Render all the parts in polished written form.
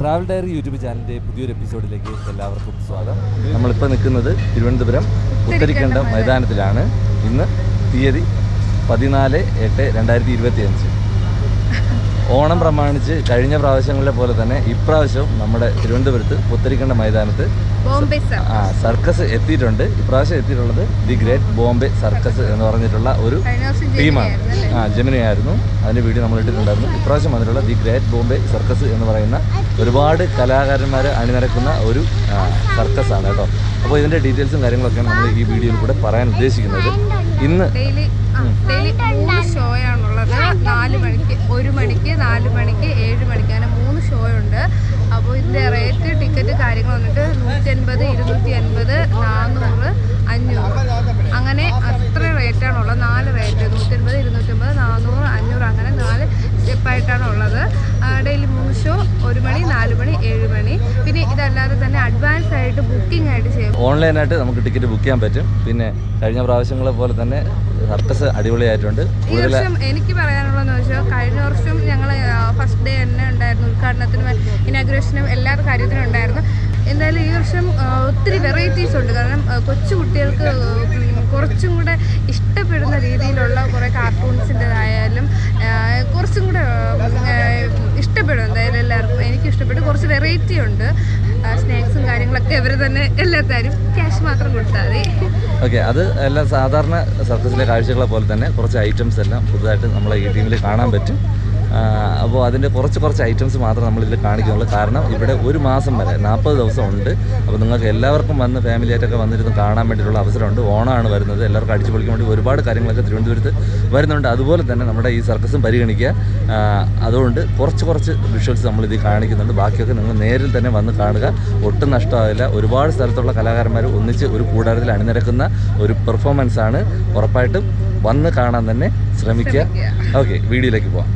Travel diary YouTube ചാനലിൻ്റെ പുതിയൊരു എപ്പിസോഡിലേക്ക് എല്ലാവർക്കും സ്വാഗതം. നമ്മളിപ്പോൾ നിൽക്കുന്നത് തിരുവനന്തപുരം പുത്തരിക്കണ്ടം മൈതാനത്തിലാണ്. ഇന്ന് തീയതി 14/8/2025. ഓണം പ്രമാണിച്ച് കഴിഞ്ഞ പ്രാവശ്യങ്ങളിലെ പോലെ തന്നെ ഇപ്രാവശ്യവും നമ്മുടെ തിരുവനന്തപുരത്ത് പുത്തരിക്കണ്ടം മൈതാനത്ത് സർക്കസ് എത്തിയിട്ടുണ്ട്. ഇപ്രാവശ്യം എത്തിയിട്ടുള്ളത് ദി ഗ്രേറ്റ് ബോംബെ സർക്കസ് എന്ന് പറഞ്ഞിട്ടുള്ള ഒരു ടീമാണ്. ജെമിനി ആയിരുന്നു, അതിൻ്റെ വീഡിയോ നമ്മൾ ഇട്ടിട്ടുണ്ടായിരുന്നു. ഇപ്രാവശ്യം വന്നിട്ടുള്ള ദി ഗ്രേറ്റ് ബോംബെ സർക്കസ് എന്ന് പറയുന്ന ഒരുപാട് കലാകാരന്മാർ അണിനിരക്കുന്ന ഒരു സർക്കസാണ് കേട്ടോ. അപ്പോൾ ഇതിൻ്റെ ഡീറ്റെയിൽസും കാര്യങ്ങളൊക്കെയാണ് നമ്മൾ ഈ വീഡിയോയിൽ കൂടെ പറയാൻ ഉദ്ദേശിക്കുന്നത്. ഇന്ന് ഡെയിലി 3 ഷോയാണുള്ളത്. 4 മണിക്ക്, 1 മണിക്ക്, 4 മണിക്ക്, 7 മണിക്ക്, അങ്ങനെ 3 ഷോ ഉണ്ട്. അപ്പോൾ ഇതിൻ്റെ റേറ്റ് ടിക്കറ്റ് കാര്യങ്ങൾ വന്നിട്ട് 150, 250, 400, 500 അങ്ങനെ അത്ര റേറ്റാണുള്ളത്. 4 റേറ്റ് 150, 250, 400, 500 അങ്ങനെ 4 സ്റ്റെപ്പായിട്ടാണ് ഉള്ളത്. ഡെയിലി 3 ഷോ, 1 മണി, 4 മണി, 7 മണി. പിന്നെ ഇതല്ലാതെ തന്നെ അഡ്വാൻസ് ആയിട്ട് ബുക്കിംഗ് ആയിട്ട് ചെയ്യും. ഓൺലൈനായിട്ട് നമുക്ക് ടിക്കറ്റ് ബുക്ക് ചെയ്യാൻ പറ്റും. പിന്നെ കഴിഞ്ഞ പ്രാവശ്യങ്ങളെ പോലെ തന്നെ സർക്കസ് അടിപൊളിയായിട്ടുണ്ട്. ഈ വർഷം എനിക്ക് പറയാനുള്ളതെന്ന് വെച്ചാൽ കഴിഞ്ഞ വർഷം ഞങ്ങൾ ഫസ്റ്റ് ഡേ തന്നെ ഉണ്ടായിരുന്നു, ഉദ്ഘാടനത്തിനും ഇനാഗുറേഷനും എല്ലാ കാര്യത്തിനും ഉണ്ടായിരുന്നു. എന്തായാലും ഈ വർഷം ഒത്തിരി വെറൈറ്റീസ് ഉണ്ട്. കാരണം കൊച്ചു കുട്ടികൾക്ക് കുറച്ചും കൂടെ ഇഷ്ടപ്പെടുന്ന രീതിയിലുള്ള കുറേ കാർട്ടൂൺസിൻ്റെതായാലും കുറച്ചും കൂടെ ഇഷ്ടപ്പെടും. എന്തായാലും എല്ലാവർക്കും എനിക്ക് ഇഷ്ടപ്പെട്ടു. കുറച്ച് വെറൈറ്റി ഉണ്ട്. സ്നാക്സും കാര്യങ്ങളൊക്കെ ഇവർ തന്നെ എല്ലാത്തരും ക്യാഷ് മാത്രം കൊടുത്താൽ മതി. ഓക്കെ, അത് എല്ലാം സാധാരണ സർക്കസിലെ കാഴ്ചകളെ പോലെ തന്നെ കുറച്ച് ഐറ്റംസ് എല്ലാം പുതുതായിട്ട് നമ്മളെ ഈ ടീമിൽ കാണാൻ പറ്റും. അപ്പോൾ അതിൻ്റെ കുറച്ച് ഐറ്റംസ് മാത്രമേ നമ്മളിതിൽ കാണിക്കുന്നുള്ളൂ. കാരണം ഇവിടെ 1 മാസം വരെ 40 ദിവസം ഉണ്ട്. അപ്പോൾ നിങ്ങൾക്ക് എല്ലാവർക്കും വന്ന് ഫാമിലിയായിട്ടൊക്കെ വന്നിരുന്ന് കാണാൻ വേണ്ടിയിട്ടുള്ള അവസരമുണ്ട്. ഓണമാണ് വരുന്നത്, എല്ലാവർക്കും അടിച്ചു പൊളിക്കാൻ വേണ്ടി ഒരുപാട് കാര്യങ്ങളൊക്കെ തിരുവനന്തപുരത്ത് വരുന്നുണ്ട്. അതുപോലെ തന്നെ നമ്മുടെ ഈ സർക്കസും പരിഗണിക്കുക. അതുകൊണ്ട് കുറച്ച് വിഷ്വൽസ് നമ്മളിതിൽ കാണിക്കുന്നുണ്ട്. ബാക്കിയൊക്കെ നിങ്ങൾ നേരിൽ തന്നെ വന്ന് കാണുക, ഒട്ടും നഷ്ടമാവില്ല. ഒരുപാട് സ്ഥലത്തുള്ള കലാകാരന്മാർ ഒന്നിച്ച് ഒരു കൂടാരത്തിൽ അണിനിരക്കുന്ന ഒരു പെർഫോമൻസാണ്. ഉറപ്പായിട്ടും വന്ന് കാണാൻ തന്നെ ശ്രമിക്കുക. ഓക്കെ, വീഡിയോയിലേക്ക് പോകാം.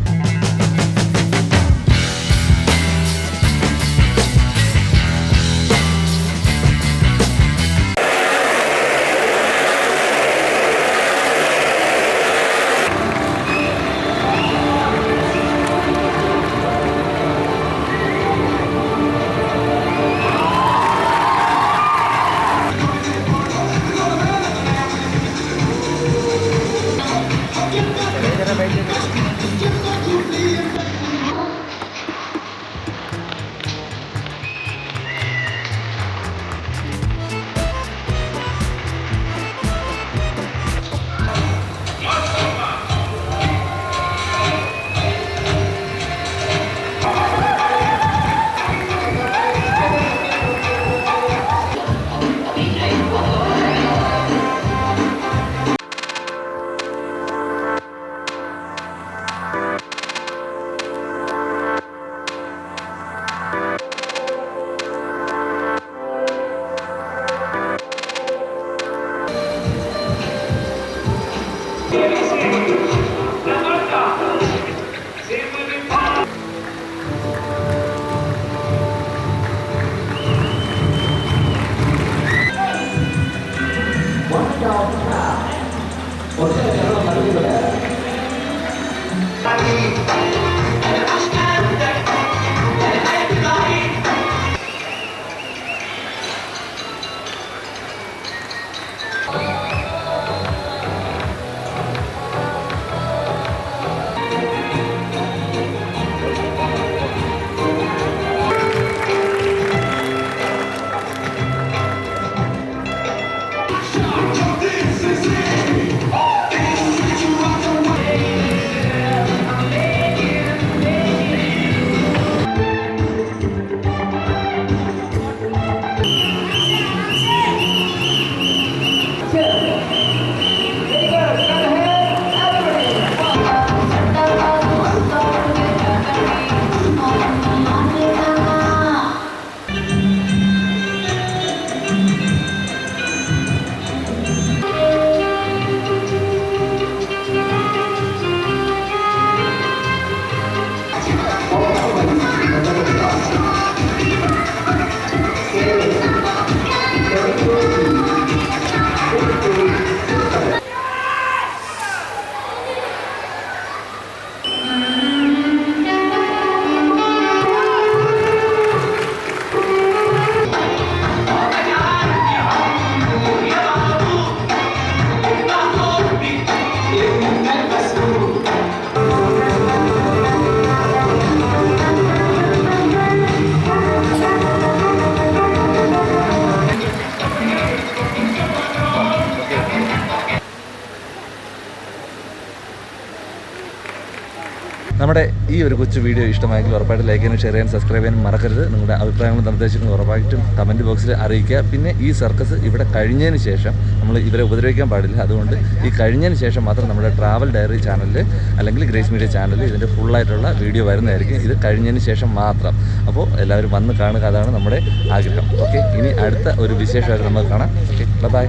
നമ്മുടെ ഈ ഒരു കൊച്ചു വീഡിയോ ഇഷ്ടമായെങ്കിൽ ഉറപ്പായിട്ട് ലൈക്ക് ചെയ്യാനും ഷെയർ ചെയ്യാനും സബ്സ്ക്രൈബ് ചെയ്യാനും മറക്കരുത്. നിങ്ങളുടെ അഭിപ്രായങ്ങളും നിർദ്ദേശങ്ങളും ഉറപ്പായിട്ടും കമൻറ്റ് ബോക്സിൽ അറിയിക്കുക. പിന്നെ ഈ സർക്കസ് ഇവിടെ കഴിഞ്ഞതിന് ശേഷം നമ്മൾ ഇവരെ ഉപദ്രവിക്കാൻ പാടില്ല. അതുകൊണ്ട് ഈ കഴിഞ്ഞതിന് ശേഷം മാത്രം നമ്മുടെ ട്രാവൽ ഡയറി ചാനലിൽ അല്ലെങ്കിൽ ഗ്രേസ് മീഡിയ ചാനലിൽ ഇതിൻ്റെ ഫുള്ളായിട്ടുള്ള വീഡിയോ വരുന്നതായിരിക്കും. ഇത് കഴിഞ്ഞതിന് ശേഷം മാത്രം. അപ്പോൾ എല്ലാവരും വന്ന് കാണുക, അതാണ് നമ്മുടെ ആഗ്രഹം. ഓക്കെ, ഇനി അടുത്ത ഒരു വിശേഷമായിട്ട് നമുക്ക് കാണാം. Okay, by.